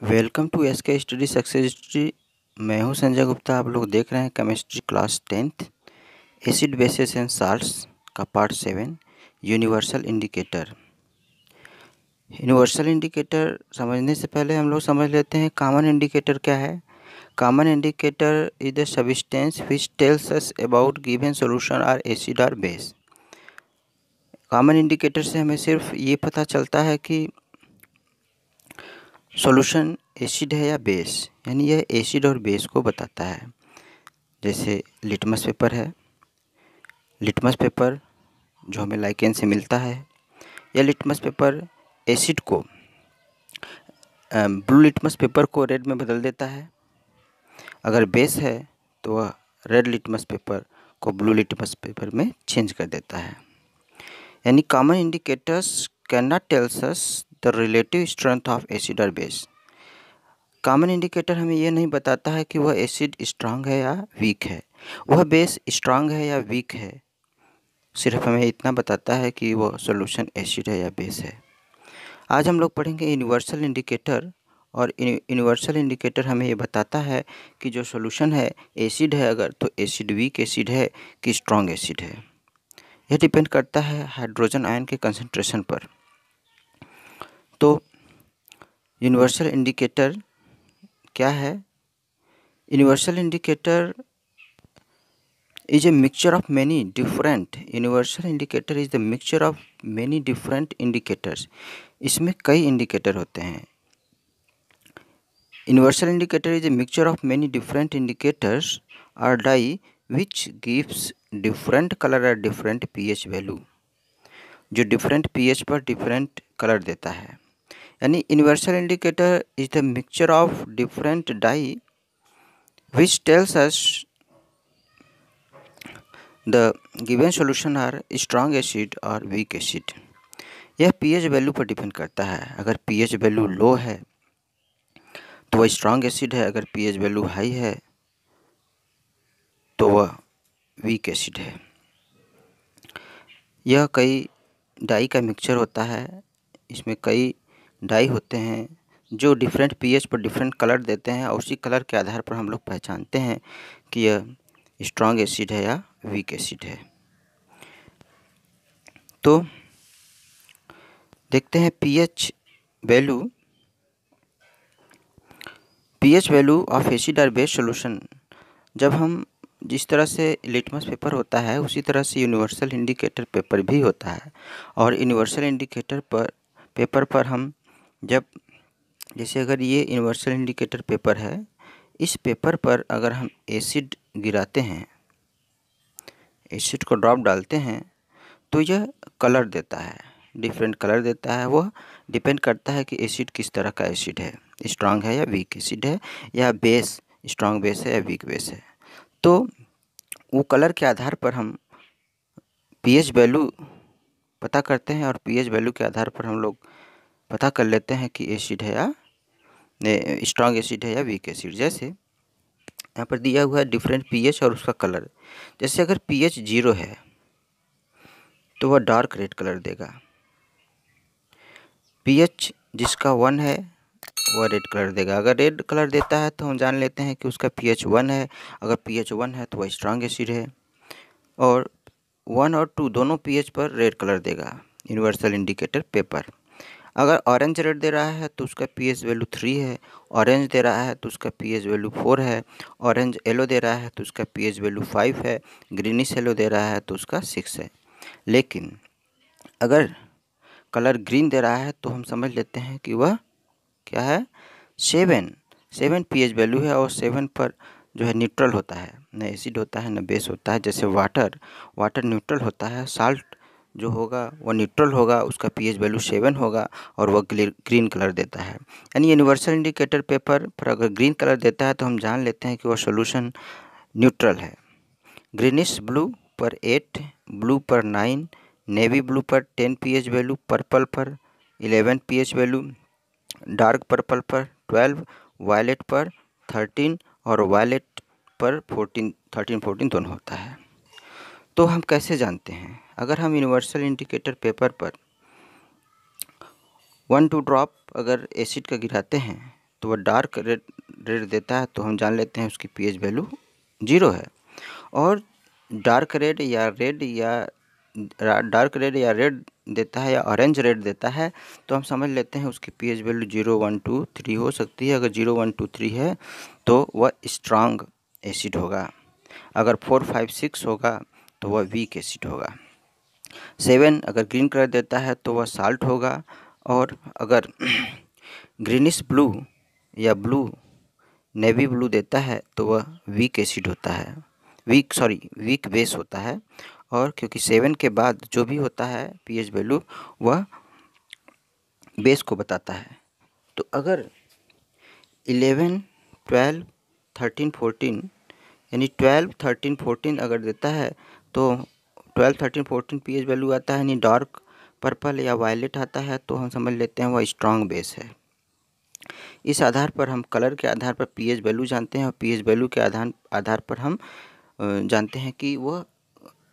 Welcome to SK study success study. मैं हूं संजय गुप्ता। आप लोग देख रहे हैं chemistry class 10th acid basis and salts का part 7 universal indicator. Universal indicator समझने से पहले हम लोग समझ लेते हैं कॉमन इंडिकेटर क्या है। Common indicator is the substance which tells us about given solution are acid और बेस। कॉमन इंडिकेटर से हमें सिर्फ ये पता चलता है कि सॉल्यूशन एसिड है या बेस, यानी यह एसिड और बेस को बताता है। जैसे लिटमस पेपर है, लिटमस पेपर जो हमें लाइकेन से मिलता है, यह लिटमस पेपर एसिड को ब्लू लिटमस पेपर को रेड में बदल देता है। अगर बेस है तो वह रेड लिटमस पेपर को ब्लू लिटमस पेपर में चेंज कर देता है। यानी common indicators can not tells us the relative strength of acid और बेस। कॉमन इंडिकेटर हमें यह नहीं बताता है कि वह एसिड स्ट्रांग है या वीक है, वह बेस स्ट्रांग है या वीक है। सिर्फ हमें इतना बताता है कि वह सॉल्यूशन एसिड है या बेस है। आज हम लोग पढ़ेंगे यूनिवर्सल इंडिकेटर, और यूनिवर्सल इंडिकेटर हमें ये बताता है कि जो सॉल्यूशन है एसिड है अगर, तो एसिड वीक एसिड है कि स्ट्रांग एसिड है। यह डिपेंड करता है हाइड्रोजन आयन के कंसंट्रेशन पर। तो यूनिवर्सल इंडिकेटर क्या है? Universal indicator is a mixture of many different universal indicator is the mixture of many different indicators। इसमें कई इंडिकेटर होते हैं। Universal indicator is a mixture of many different indicators or dye which gives different color or different pH value, जो different pH पर different color देता है। यानी universal indicator is the mixture of different dye which tells us the given solution are strong acid और weak acid। यह pH value पर depend करता है। अगर pH वैल्यू लो है तो वह स्ट्रांग एसिड है, अगर pH वैल्यू हाई है तो वह वीक एसिड है। यह कई डाई का मिक्सचर होता है। इसमें कई डाई होते हैं जो डिफरेंट pH पर डिफरेंट कलर देते हैं, और उसी कलर के आधार पर हम लोग पहचानते हैं कि यह स्ट्रांग एसिड है या वीक एसिड है। तो देखते हैं pH वैल्यू ऑफ एसिड और बेस सॉल्यूशन। जब हम जिस तरह से लिटमस पेपर होता है उसी तरह से यूनिवर्सल इंडिकेटर पेपर भी होता है। और यूनिवर्सल इंडिकेटर पेपर पर हम जब, जैसे अगर ये यूनिवर्सल इंडिकेटर पेपर है, इस पेपर पर अगर हम एसिड गिराते हैं, एसिड को ड्रॉप डालते हैं, तो यह कलर देता है, डिफरेंट कलर देता है। वह डिपेंड करता है कि एसिड किस तरह का एसिड है, स्ट्रांग है या वीक एसिड है, या बेस स्ट्रांग बेस है या वीक बेस है। तो वो कलर के आधार पर हम pH वैल्यू पता करते हैं, और pH वैल्यू के आधार पर हम लोग पता कर लेते हैं कि एसिड है या स्ट्रांग एसिड है या वीक एसिड। जैसे यहाँ पर दिया हुआ है डिफरेंट pH और उसका कलर। जैसे अगर pH 0 है तो वह डार्क रेड कलर देगा। pH जिसका 1 है वह रेड कलर देगा। अगर रेड कलर देता है तो हम जान लेते हैं कि उसका pH 1 है। अगर pH 1 है तो वह स्ट्रांग एसिड है। और 1 और 2 दोनों pH पर रेड कलर देगा यूनिवर्सल इंडिकेटर पेपर। अगर ऑरेंज रेड दे रहा है तो उसका pH वैल्यू 3 है, ऑरेंज दे रहा है तो उसका pH वैल्यू 4 है, ऑरेंज येलो दे रहा है तो उसका pH वैल्यू 5 है, ग्रीनिश येलो दे रहा है तो उसका 6 है। लेकिन अगर कलर ग्रीन दे रहा है तो हम समझ लेते हैं कि वह क्या है, 7 pH वैल्यू है। और 7 पर जो है न्यूट्रल होता है, न एसिड होता है न बेस होता है। जैसे वाटर न्यूट्रल होता है, साल्ट जो होगा वह न्यूट्रल होगा, उसका pH वैल्यू 7 होगा और वह ग्रीन कलर देता है। यानी यूनिवर्सल इंडिकेटर पेपर पर अगर ग्रीन कलर देता है तो हम जान लेते हैं कि वह सॉल्यूशन न्यूट्रल है। ग्रीनिश ब्लू पर 8, ब्लू पर 9, नेवी ब्लू पर 10 pH वैल्यू, पर्पल पर 11 pH वैल्यू, डार्क पर्पल पर 12, वायलेट पर 13 और वायलेट पर 13-14 दोनों होता है। तो हम कैसे जानते हैं? अगर हम यूनिवर्सल इंडिकेटर पेपर पर 1-2 ड्रॉप अगर एसिड का गिराते हैं तो वह डार्क रेड देता है, तो हम जान लेते हैं उसकी पीएच वैल्यू 0 है। और डार्क रेड या रेड देता है या ऑरेंज रेड देता है, तो हम समझ लेते हैं उसकी पीएच वैल्यू 0, 1, 2, 3 हो सकती है। अगर 0, 1, 2, 3 है तो वह स्ट्रांग एसिड होगा। अगर 4, 5, 6 होगा तो वह वीक एसिड होगा। 7 अगर ग्रीन कलर देता है तो वह साल्ट होगा। और अगर ग्रीनिश ब्लू या नेवी ब्लू देता है तो वह वीक एसिड होता है, वीक बेस होता है। और क्योंकि 7 के बाद जो भी होता है पीएच वैल्यू वह बेस को बताता है। तो अगर 11, 12, 13, 14 यानी 12, 13, 14 अगर देता है तो 12, 13, 14 पीएच वैल्यू आता है, यानी डार्क पर्पल या वायलेट आता है, तो हम समझ लेते हैं वह स्ट्रांग बेस है। इस आधार पर हम कलर के आधार पर पीएच वैल्यू जानते हैं, और पीएच वैल्यू के आधार पर हम जानते हैं कि वह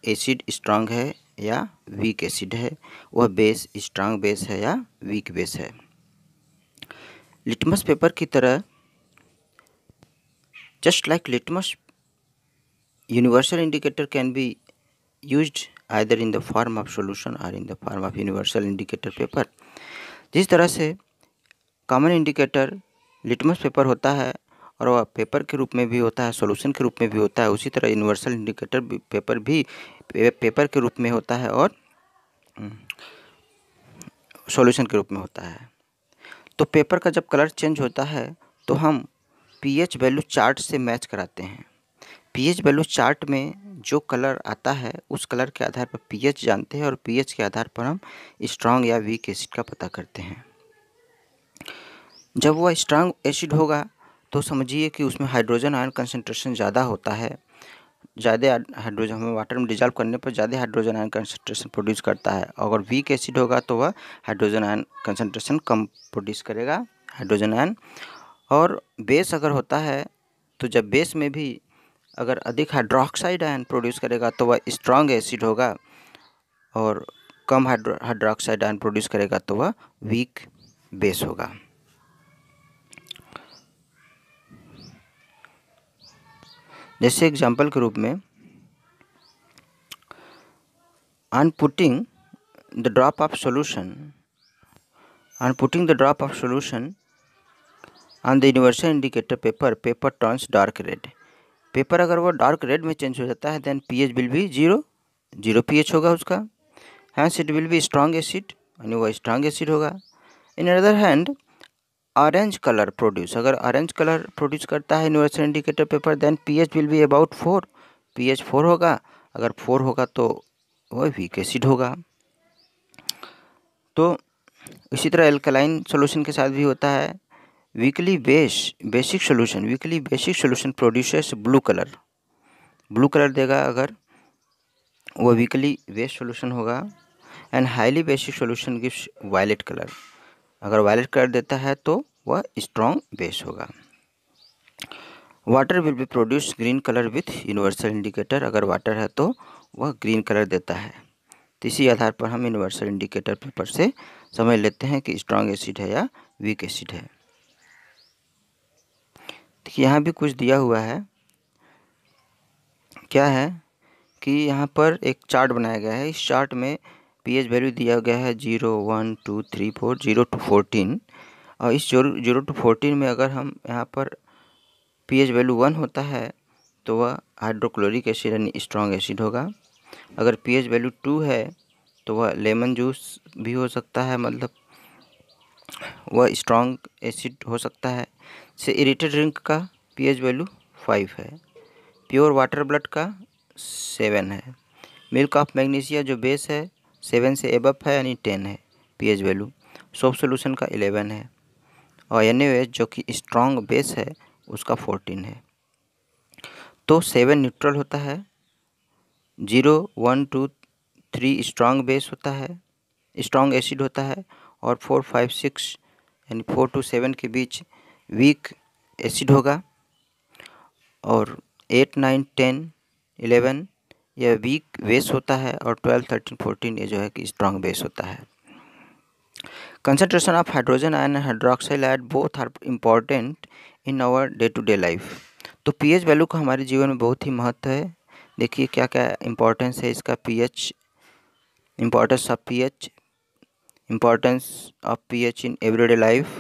एसिड स्ट्रांग है या वीक एसिड है, वह बेस स्ट्रांग बेस है या वीक बेस है। लिटमस पेपर की तरह, just like litmus, universal indicator can be used either in the form of solution or in the form of universal indicator paper। जिस तरह से कॉमन इंडिकेटर लिटमस पेपर होता है और वह पेपर के रूप में भी होता है, सॉल्यूशन के रूप में भी होता है, उसी तरह यूनिवर्सल इंडिकेटर पेपर भी पेपर के रूप में होता है और सॉल्यूशन के रूप में होता है। तो पेपर का जब कलर चेंज होता है तो हम पीएच वैल्यू चार्ट से मैच कराते हैं। पीएच वैल्यू चार्ट में जो कलर आता है उस कलर के आधार पर पीएच जानते हैं, और पीएच के आधार पर हम स्ट्रांग या वीक एसिड का पता करते हैं। जब वह स्ट्रांग एसिड होगा तो समझिए कि उसमें हाइड्रोजन आयन कंसंट्रेशन ज़्यादा होता है, ज़्यादा हाइड्रोजन हमें वाटर में डिजॉल्व करने पर ज़्यादा हाइड्रोजन आयन कंसंट्रेशन प्रोड्यूस करता है। अगर वीक एसिड होगा तो वह हाइड्रोजन आयन कंसंट्रेशन कम प्रोड्यूस करेगा, हाइड्रोजन आयन। और बेस अगर होता है तो जब बेस में भी अगर अधिक हाइड्रोक्साइड आयन प्रोड्यूस करेगा तो वह स्ट्रांग एसिड होगा, और कम हाइड्रोक्साइड आयन प्रोड्यूस करेगा तो वह वीक बेस होगा। जैसे एग्जांपल के रूप में, on putting the drop of solution on the universal indicator paper turns dark red। Paper अगर वो डार्क रेड में चेंज हो जाता है then pH will be 0 pH होगा उसका। Hence it will be strong acid, यानी वो स्ट्रांग एसिड होगा। In other hand orange colour produce, अगर ऑरेंज कलर प्रोड्यूस करता है universal indicator paper then pH will be about 4, pH 4 होगा। अगर 4 होगा तो वह वीक एसिड होगा। तो इसी तरह एल्कलाइन सॉल्यूशन के साथ भी होता है। Weakly basic solution produces blue colour देगा अगर वो वीकली बेस सॉल्यूशन होगा। And highly basic solution gives violet colour, अगर वायलेट कलर देता है तो वह स्ट्रॉन्ग बेस होगा। Water will be produce green colour with universal indicator, अगर वाटर है तो वह ग्रीन कलर देता है। तो इसी आधार पर हम यूनिवर्सल इंडिकेटर पेपर से समझ लेते हैं कि स्ट्रॉन्ग एसिड है या वीक एसिड है। देखिए यहाँ भी कुछ दिया हुआ है, क्या है कि यहाँ पर एक चार्ट बनाया गया है। इस चार्ट में पीएच वैल्यू दिया गया है 0, 1, 2, 3, 4, 0 to 14। और इस 0 to 14 में अगर हम यहाँ पर पीएच वैल्यू 1 होता है तो वह हाइड्रोक्लोरिक एसिड यानी स्ट्रॉन्ग एसिड होगा। अगर पीएच वैल्यू 2 है तो वह लेमन जूस भी हो सकता है, मतलब वह स्ट्रॉन्ग एसिड हो सकता है। से इरेटेड ड्रिंक का पीएच वैल्यू 5 है। प्योर वाटर ब्लड का 7 है। मिल्क ऑफ मैग्नीशिया जो बेस है 7 से एबव है यानी 10 है पीएच वैल्यू। सोप सोल्यूशन का 11 है। और NaOH जो कि स्ट्रॉन्ग बेस है उसका 14 है। तो 7 न्यूट्रल होता है, 0, 1, 2, 3 स्ट्रॉन्ग बेस होता है, स्ट्रॉन्ग एसिड होता है, और 4, 5, 6 यानी 4 to 7 के बीच वीक एसिड होगा, और 8, 9, 10, 11 यह वीक बेस होता है, और 12, 13, 14 ये जो है कि स्ट्रॉन्ग बेस होता है। Concentration of hydrogen ion and hydroxyl ion both are important in our day to day life. तो पीएच वैल्यू का हमारे जीवन में बहुत ही महत्व है। देखिए क्या क्या इम्पोर्टेंस है इसका। PH, importance of pH, importance of pH in everyday life.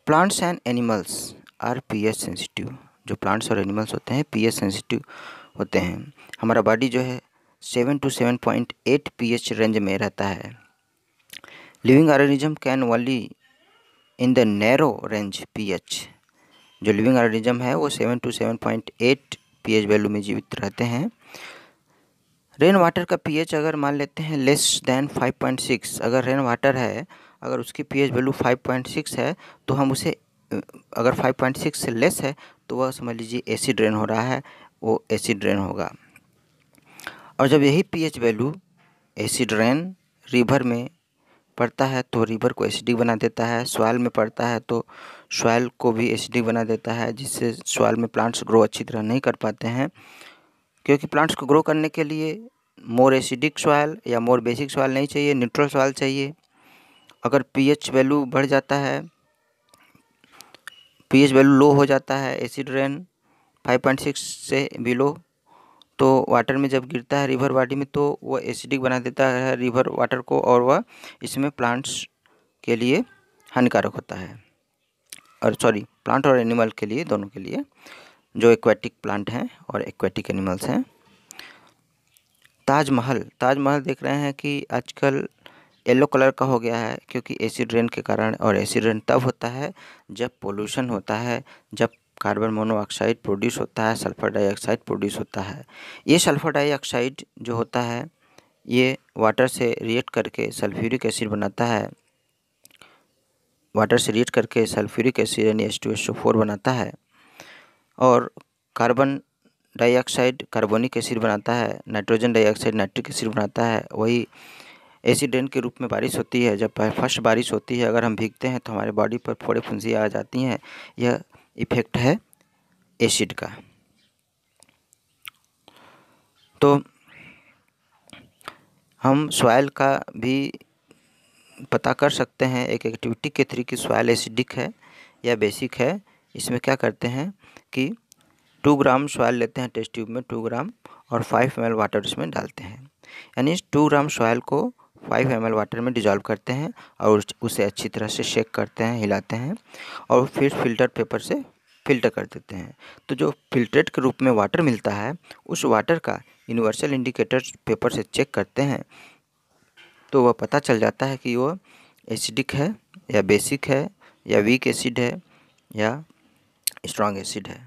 Plants and animals are pH sensitive. जो प्लांट्स और एनिमल्स होते हैं पीएच सेंसिटिव होते हैं। हमारा बॉडी जो है 7 to 7.8 पीएच रेंज में रहता है। Living organism can only in the narrow range pH. जो लिविंग ऑर्गेनिज्म है वो 7 to 7.8 पीएच वैल्यू में जीवित रहते हैं। रेन वाटर का पीएच अगर मान लेते हैं लेस देन 5.6, अगर रेन वाटर है अगर उसकी पीएच वैल्यू 5.6 है तो हम उसे, अगर 5.6 से लेस है तो वह समझ लीजिए एसिड रेन हो रहा है, वो एसिड रेन होगा। और जब यही pH value acid rain river में पड़ता है तो रिवर को एसिडिक बना देता है। सॉइल में पड़ता है तो सॉइल को भी एसिडिक बना देता है, जिससे सॉइल में प्लांट्स ग्रो अच्छी तरह नहीं कर पाते हैं। क्योंकि प्लांट्स को ग्रो करने के लिए मोर एसिडिक सॉइल या मोर बेसिक सॉइल नहीं चाहिए, न्यूट्रल सॉइल चाहिए। अगर पीएच वैल्यू बढ़ जाता है, पीएच वैल्यू लो हो जाता है, एसिड रेन 5.6 से बिलो, तो वाटर में जब गिरता है रिवर बॉडी में तो वह एसिडिक बना देता है रिवर वाटर को, और वह इसमें प्लांट्स के लिए हानिकारक होता है। और सॉरी, प्लांट और एनिमल के लिए, दोनों के लिए, जो एक्वेटिक प्लांट हैं और एक्वेटिक एनिमल्स हैं। ताजमहल, ताजमहल देख रहे हैं कि आजकल येलो कलर का हो गया है क्योंकि एसिड रेन के कारण। और एसिड रेन तब होता है जब पोल्यूशन होता है, जब कार्बन मोनोऑक्साइड प्रोड्यूस होता है, सल्फर डाइऑक्साइड प्रोड्यूस होता है। ये सल्फर डाइऑक्साइड जो होता है ये वाटर से रिएक्ट करके सल्फ्यूरिक एसिड बनाता है, वाटर से रिएक्ट करके सल्फ्यूरिक एसिड यानी H2SO4 बनाता है। और कार्बन डाइऑक्साइड कार्बोनिक एसिड बनाता है, नाइट्रोजन डाइऑक्साइड नाइट्रिक एसिड बनाता है। वही एसिड रेन के रूप में बारिश होती है। जब फर्स्ट बारिश होती है, अगर हम भीगते हैं तो हमारे बॉडी पर फोड़े फुंसियाँ आ जाती हैं। यह इफेक्ट है एसिड का। तो हम सॉइल का भी पता कर सकते हैं एक एक्टिविटी के थ्रू कि सॉइल एसिडिक है या बेसिक है। इसमें क्या करते हैं कि 2 ग्राम सॉइल लेते हैं टेस्ट ट्यूब में 2 ग्राम, और 5 ml वाटर उसमें डालते हैं। यानी 2 ग्राम सॉइल को 5 ml वाटर में डिजॉल्व करते हैं और उसे अच्छी तरह से शेक करते हैं, हिलाते हैं, और फिर फिल्टर पेपर से फिल्टर कर देते हैं। तो जो फिल्ट्रेट के रूप में वाटर मिलता है उस वाटर का यूनिवर्सल इंडिकेटर पेपर से चेक करते हैं तो वह पता चल जाता है कि वो एसिडिक है या बेसिक है या वीक एसिड है या स्ट्रॉन्ग एसिड है।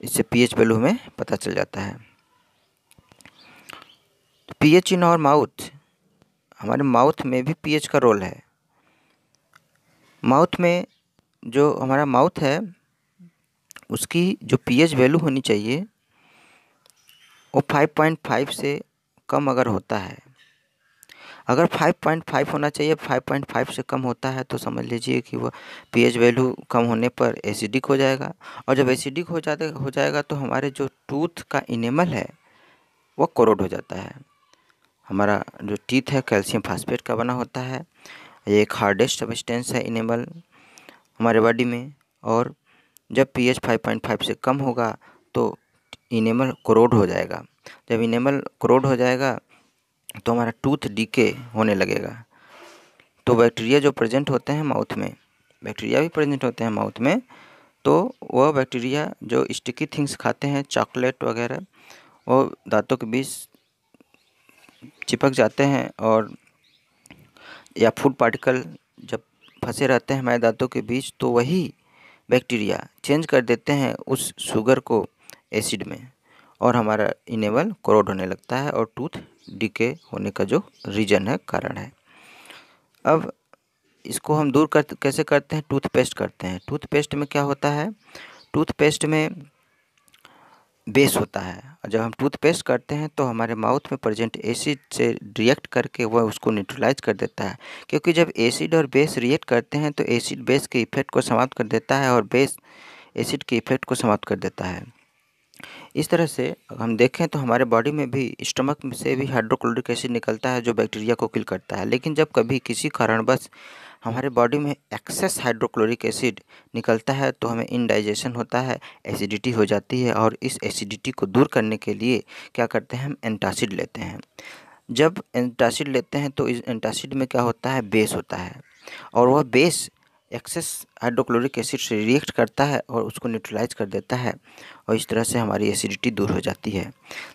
इससे पीएच वैल्यू हमें पता चल जाता है। पीएच इन आवर माउथ, हमारे माउथ में भी पीएच का रोल है। माउथ में जो हमारा माउथ है उसकी जो पीएच वैल्यू होनी चाहिए वो 5.5 से कम अगर होता है, अगर 5.5 होना चाहिए, 5.5 से कम होता है तो समझ लीजिए कि वह पीएच वैल्यू कम होने पर एसिडिक हो जाएगा। और जब एसिडिक हो जाएगा तो हमारे जो टूथ का इनेमल है वह कोरोड हो जाता है। हमारा जो टीथ है कैल्शियम फास्फेट का बना होता है। ये एक हार्डेस्ट सब्सटेंस है इनेमल हमारे बॉडी में। और जब पीएच 5.5 से कम होगा तो इनेमल कोरोड हो जाएगा। जब इनेमल कोरोड हो जाएगा तो हमारा टूथ डीके होने लगेगा। तो बैक्टीरिया जो प्रेजेंट होते हैं माउथ में, बैक्टीरिया भी प्रेजेंट होते हैं माउथ में, तो वह बैक्टीरिया जो स्टिकी थिंग्स खाते हैं, चॉकलेट वगैरह, वो दांतों के बीच चिपक जाते हैं। और या फूड पार्टिकल जब फंसे रहते हैं हमारे दांतों के बीच तो वही बैक्टीरिया चेंज कर देते हैं उस शुगर को एसिड में, और हमारा इनेमल कोरोड होने लगता है और टूथ डीके होने का जो रीजन है, कारण है। अब इसको हम दूर कैसे करते हैं? टूथपेस्ट करते हैं। टूथपेस्ट में क्या होता है? टूथपेस्ट में बेस होता है, और जब हम टूथपेस्ट करते हैं तो हमारे माउथ में प्रेजेंट एसिड से रिएक्ट करके वह उसको न्यूट्रलाइज कर देता है। क्योंकि जब एसिड और बेस रिएक्ट करते हैं तो एसिड बेस के इफेक्ट को समाप्त कर देता है और बेस एसिड के इफेक्ट को समाप्त कर देता है। इस तरह से हम देखें तो हमारे बॉडी में भी स्टमक से भी हाइड्रोक्लोरिक एसिड निकलता है जो बैक्टीरिया को किल करता है। लेकिन जब कभी किसी कारणवश हमारे बॉडी में एक्सेस हाइड्रोक्लोरिक एसिड निकलता है तो हमें इनडाइजेशन होता है, एसिडिटी हो जाती है। और इस एसिडिटी को दूर करने के लिए क्या करते हैं, हम एंटासिड लेते हैं। जब एंटासिड लेते हैं तो इस एंटासिड में क्या होता है, बेस होता है, और वह बेस एक्सेस हाइड्रोक्लोरिक एसिड से रिएक्ट करता है और उसको न्यूट्रलाइज कर देता है, और इस तरह से हमारी एसिडिटी दूर हो जाती है।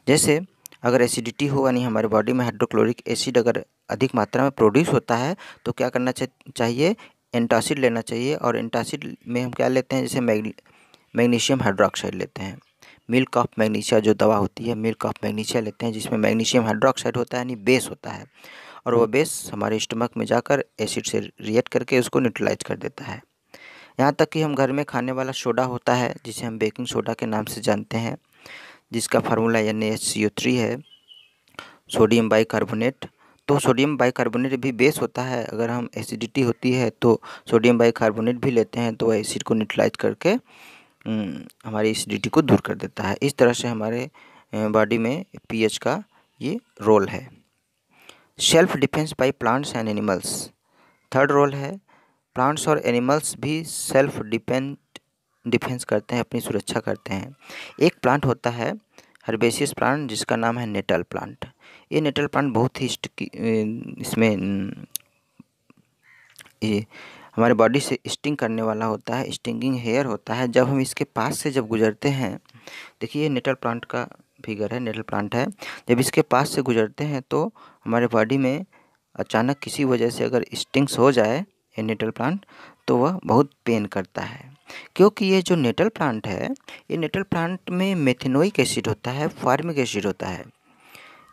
जैसे अगर एसिडिटी हो यानी हमारे बॉडी में हाइड्रोक्लोरिक एसिड अगर अधिक मात्रा में प्रोड्यूस होता है तो क्या करना चाहिए, एंटासिड लेना चाहिए। और एंटासिड में हम क्या लेते हैं, जैसे मैग्नीशियम हाइड्रोक्साइड लेते हैं, मिल्क ऑफ मैग्नीशिया जो दवा होती है, मिल्क ऑफ मैग्नीशिया लेते हैं, जिसमें मैग्नीशियम हाइड्रोक्साइड होता है यानी बेस होता है, और वह बेस हमारे स्टमक में जाकर एसिड से रिएक्ट करके उसको न्यूट्रलाइज कर देता है। यहाँ तक कि हम घर में खाने वाला सोडा होता है, जिसे हम बेकिंग सोडा के नाम से जानते हैं, जिसका फार्मूला NaHCO3 है, सोडियम बाइकार्बोनेट। तो सोडियम बाइकार्बोनेट भी बेस होता है। अगर हम एसिडिटी होती है तो सोडियम बाइकार्बोनेट भी लेते हैं तो वह एसिड को न्यूट्रलाइज करके हमारी एसिडिटी को दूर कर देता है। इस तरह से हमारे बॉडी में पीएच का ये रोल है। Self defence by plants and animals, third role है। प्लांट्स और एनिमल्स भी सेल्फ डिफेंस करते हैं, अपनी सुरक्षा करते हैं। एक प्लांट होता है हर्बेसियस प्लांट, जिसका नाम है नेटल प्लांट। ये नेटल प्लांट बहुत ही इसमें ये हमारे बॉडी से स्टिंग करने वाला होता है, स्टिंगिंग हेयर होता है। जब हम इसके पास से जब गुजरते हैं, देखिए ये नेटल प्लांट का फिगर है, नेटल प्लांट है। जब इसके पास से गुजरते हैं तो हमारे बॉडी में अचानक किसी वजह से अगर स्टिंग्स हो जाए ये नेटल प्लांट, तो वह बहुत पेन करता है। क्योंकि ये जो नेटल प्लांट है, ये नेटल प्लांट में मेथेनोइक एसिड होता है, फार्मिक एसिड होता है।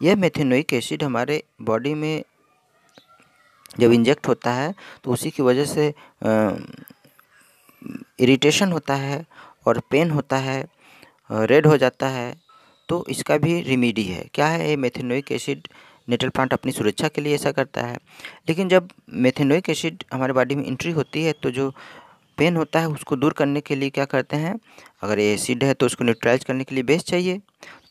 यह मेथेनोइक एसिड हमारे बॉडी में जब इंजेक्ट होता है तो उसी की वजह से इरिटेशन होता है और पेन होता है, रेड हो जाता है। तो इसका भी रेमेडी है। क्या है ये मेथेनोइक एसिड, नेटल प्लांट अपनी सुरक्षा के लिए ऐसा करता है। लेकिन जब मेथेनोइक एसिड हमारे बॉडी में एंट्री होती है तो जो पेन होता है उसको दूर करने के लिए क्या करते हैं, अगर ये एसिड है तो उसको न्यूट्रलाइज करने के लिए बेस चाहिए।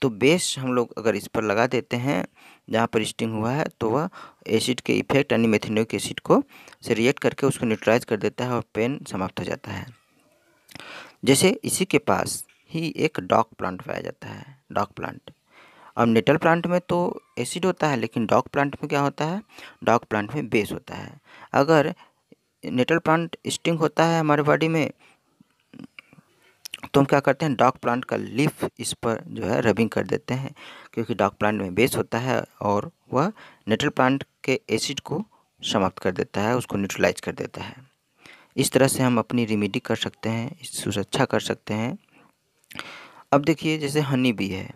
तो बेस हम लोग अगर इस पर लगा देते हैं जहाँ पर स्टिंग हुआ है, तो वह एसिड के इफेक्ट यानी मेथेनोइक एसिड को से रिएक्ट करके उसको न्यूट्रलाइज कर देता है और पेन समाप्त हो जाता है। जैसे इसी के पास ही एक डॉग प्लांट पाया जाता है, डॉग प्लांट। अब नेटल प्लांट में तो एसिड होता है, लेकिन डॉग प्लांट में क्या होता है, डॉग प्लांट में बेस होता है। अगर नेटल प्लांट स्टिंग होता है हमारे बॉडी में, तो हम क्या करते हैं, डॉग प्लांट का लीफ इस पर जो है रबिंग कर देते हैं, क्योंकि डॉग प्लांट में बेस होता है और वह नेटल प्लांट के एसिड को समाप्त कर देता है, उसको न्यूट्रलाइज कर देता है। इस तरह से हम अपनी रेमेडी कर सकते हैं, सुरक्षा कर सकते हैं। अब देखिए जैसे हनी बी है,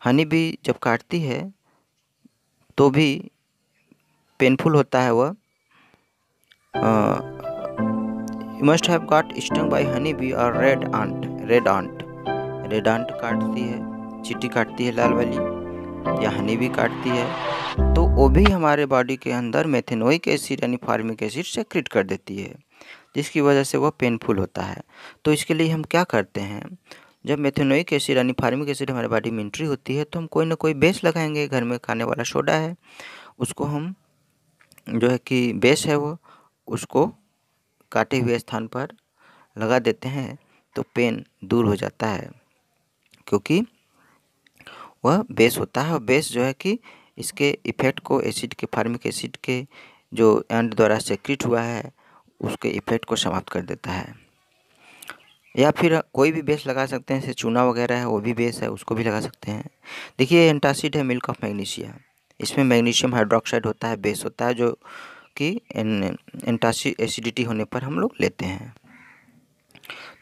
हनी बी जब काटती है तो भी पेनफुल होता है वह। You must have got stung by honey bee और रेड आंट, रेड आंट काटती है, चींटी काटती है लाल वाली, या हनी बी काटती है, तो वो भी हमारे बॉडी के अंदर मेथेनोइक एसिड यानी फार्मिक एसिड सेक्रेट कर देती है, जिसकी वजह से वह पेनफुल होता है। तो इसके लिए हम क्या करते हैं, जब मेथेनोइक एसिड यानी फार्मिक एसिड हमारे बॉडी में एंट्री होती है तो हम कोई ना कोई बेस लगाएंगे। घर में खाने वाला सोडा है, उसको हम जो है कि बेस है वो, उसको काटे हुए स्थान पर लगा देते हैं तो पेन दूर हो जाता है, क्योंकि वह बेस होता है। और बेस जो है कि इसके इफ़ेक्ट को एसिड के, फार्मिक एसिड के जो एंड द्वारा सेक्रेट हुआ है उसके इफ़ेक्ट को समाप्त कर देता है। या फिर कोई भी बेस लगा सकते हैं, जैसे चूना वगैरह है वो भी बेस है, उसको भी लगा सकते हैं। देखिए एंटासिड है, मिल्क ऑफ मैग्नीशिया, इसमें मैग्नीशियम हाइड्रोक्साइड होता है, बेस होता है, जो कि एंटासिड एसिडिटी होने पर हम लोग लेते हैं।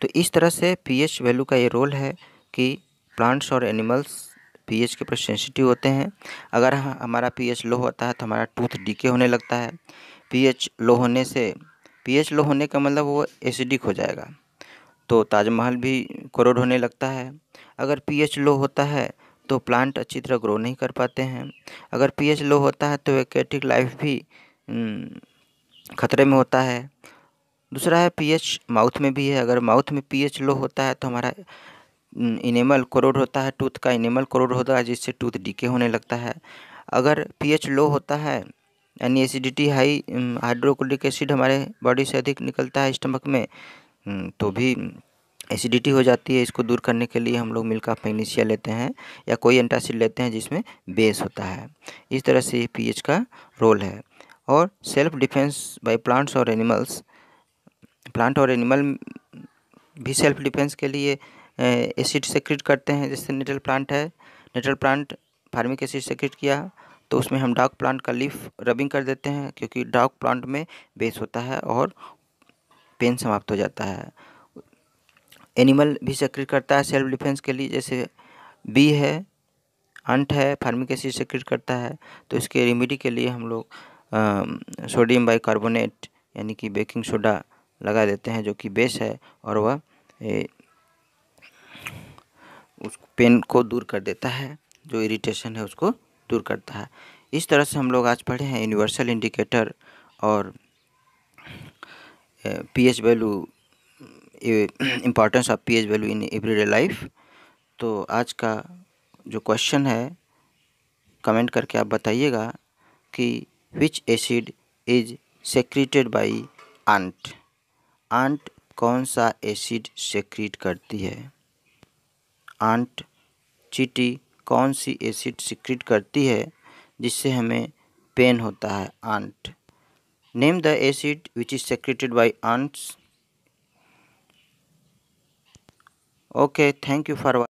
तो इस तरह से पीएच वैल्यू का ये रोल है कि प्लांट्स और एनिमल्स पीएच के ऊपर सेंसिटिव होते हैं। अगर हमारा पीएच लो होता है तो हमारा टूथ डीके होने लगता है। पीएच लो होने का मतलब वो एसिडिक हो जाएगा, तो ताजमहल भी कोरोड होने लगता है। अगर पीएच लो होता है तो प्लांट अच्छी तरह ग्रो नहीं कर पाते हैं। अगर पीएच लो होता है तो एक्वेटिक लाइफ भी खतरे में होता है। दूसरा है पीएच माउथ में भी है। अगर माउथ में पीएच लो होता है तो हमारा इनेमल कोरोड होता है, टूथ का इनेमल कोरोड होता है, जिससे टूथ डीके होने लगता है। अगर पीएच लो होता है यानी एसिडिटी हाई हाइड्रोक्लोरिक एसिड हमारे बॉडी से अधिक निकलता है स्टमक में, तो भी एसिडिटी हो जाती है। इसको दूर करने के लिए हम लोग मिल्क ऑफ मैग्नीशिया लेते हैं या कोई एंटासिड लेते हैं जिसमें बेस होता है। इस तरह से पीएच का रोल है। और सेल्फ डिफेंस बाय प्लांट्स और एनिमल्स, प्लांट और एनिमल भी सेल्फ डिफेंस के लिए एसिड सेक्रेट करते हैं। जैसे नेटल प्लांट है, nettle plant formic acid secrete किया तो उसमें हम डॉग प्लांट का लीफ रबिंग कर देते हैं, क्योंकि डॉग प्लांट में बेस होता है और पेन समाप्त हो जाता है। एनिमल भी सेक्रेट करता है सेल्फ डिफेंस के लिए, जैसे बी है, अंट है, फार्मिक एसिड सेक्रेट करता है। तो इसके रेमेडी के लिए हम लोग सोडियम बाइकार्बोनेट यानी कि बेकिंग सोडा लगा देते हैं, जो कि बेस है, और वह उस पेन को दूर कर देता है, जो इरिटेशन है उसको दूर करता है। इस तरह से हम लोग आज पढ़े हैं यूनिवर्सल इंडिकेटर और pH value, importance of pH value in everyday life. तो आज का जो क्वेश्चन है कमेंट करके आप बताइएगा कि which acid is secreted by ant. Ant कौन सा एसिड सेक्रेट करती है? आंट चींटी कौन सी एसिड सेक्रेट करती है जिससे हमें पेन होता है? Ant. Name the acid which is secreted by ants. Okay, thank you for